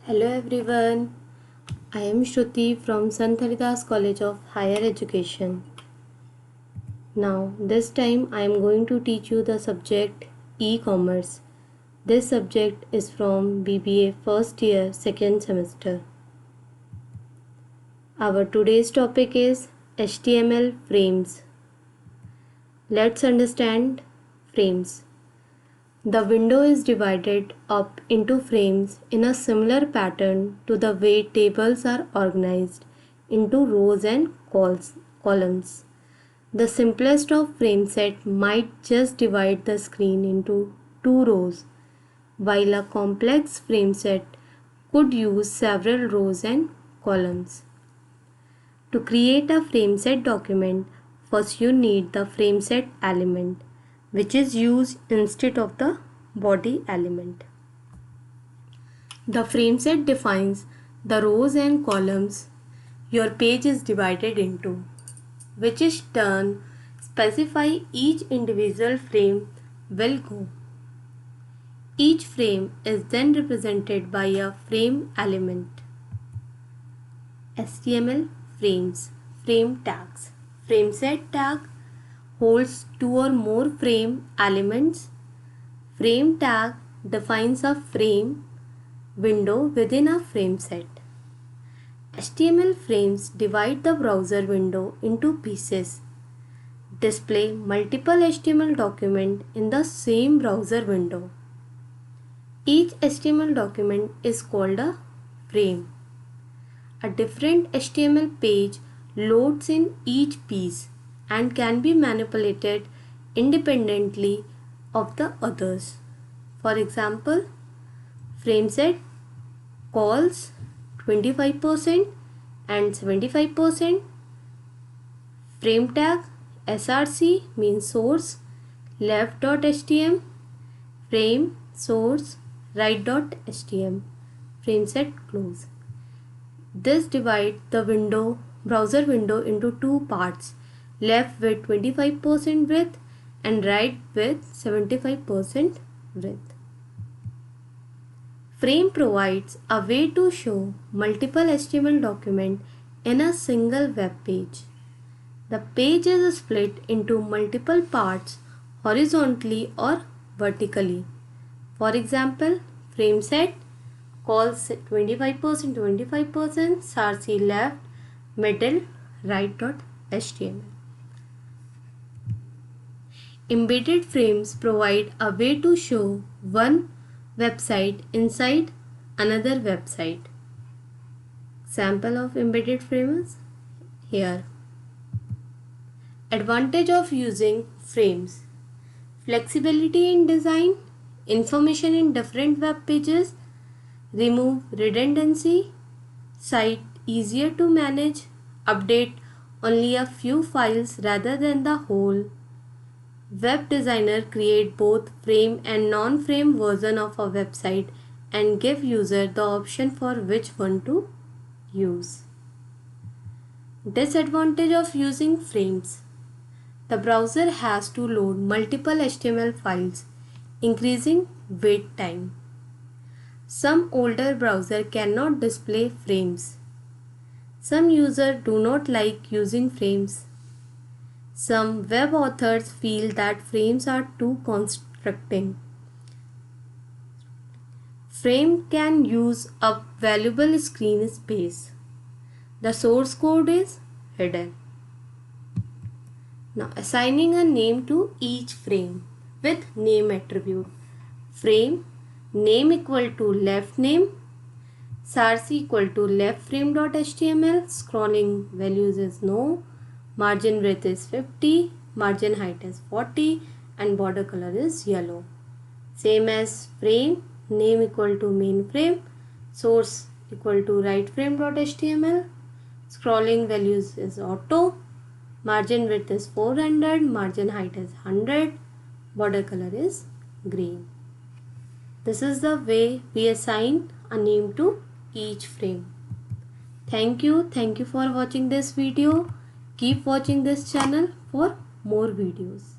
Hello everyone, I am Shruti from Sant Haridas College of Higher Education. Now, this time I am going to teach you the subject E-Commerce. This subject is from BBA first year, second semester. Our today's topic is HTML frames. Let's understand frames. The window is divided up into frames in a similar pattern to the way tables are organized into rows and columns. The simplest of frame set might just divide the screen into two rows, while a complex frame set could use several rows and columns. To create a frame set document, first you need the frame set element, which is used instead of the body element. The frame set defines the rows and columns your page is divided into, which in turn specify each individual frame will go. Each frame is then represented by a frame element. HTML frames, frame tags. Frame set tag holds two or more frame elements. Frame tag defines a frame window within a frame set. HTML frames divide the browser window into pieces. Display multiple HTML documents in the same browser window. Each HTML document is called a frame. A different HTML page loads in each piece and can be manipulated independently of the others. For example, frame set calls 25% and 75%. Frame tag src means source left.htm, frame source right.htm, frame set close. This divides the browser window into two parts, left with 25% width and right with 75% width. Frame provides a way to show multiple HTML documents in a single web page. The page is split into multiple parts horizontally or vertically. For example, frame set calls 25%, src left, middle, right.html. Embedded frames provide a way to show one website inside another website. Example of embedded frames here. Advantage of using frames: flexibility in design, information in different web pages, remove redundancy, site easier to manage, update only a few files rather than the whole. Web designer create both frame and non-frame version of a website and give user the option for which one to use. Disadvantage of using frames: the browser has to load multiple HTML files, increasing wait time. Some older browsers cannot display frames. Some users do not like using frames. Some web authors feel that frames are too constricting. Frame can use up valuable screen space. The source code is hidden. Now, assigning a name to each frame with name attribute. Frame name equal to left name, src equal to left frame.html, scrolling values is no, margin width is 50, margin height is 40 and border color is yellow. Same as frame name equal to main frame, source equal to right frame.html, scrolling values is auto, margin width is 400, margin height is 100, border color is green. This is the way we assign a name to each frame. Thank you for watching this video. Keep watching this channel for more videos.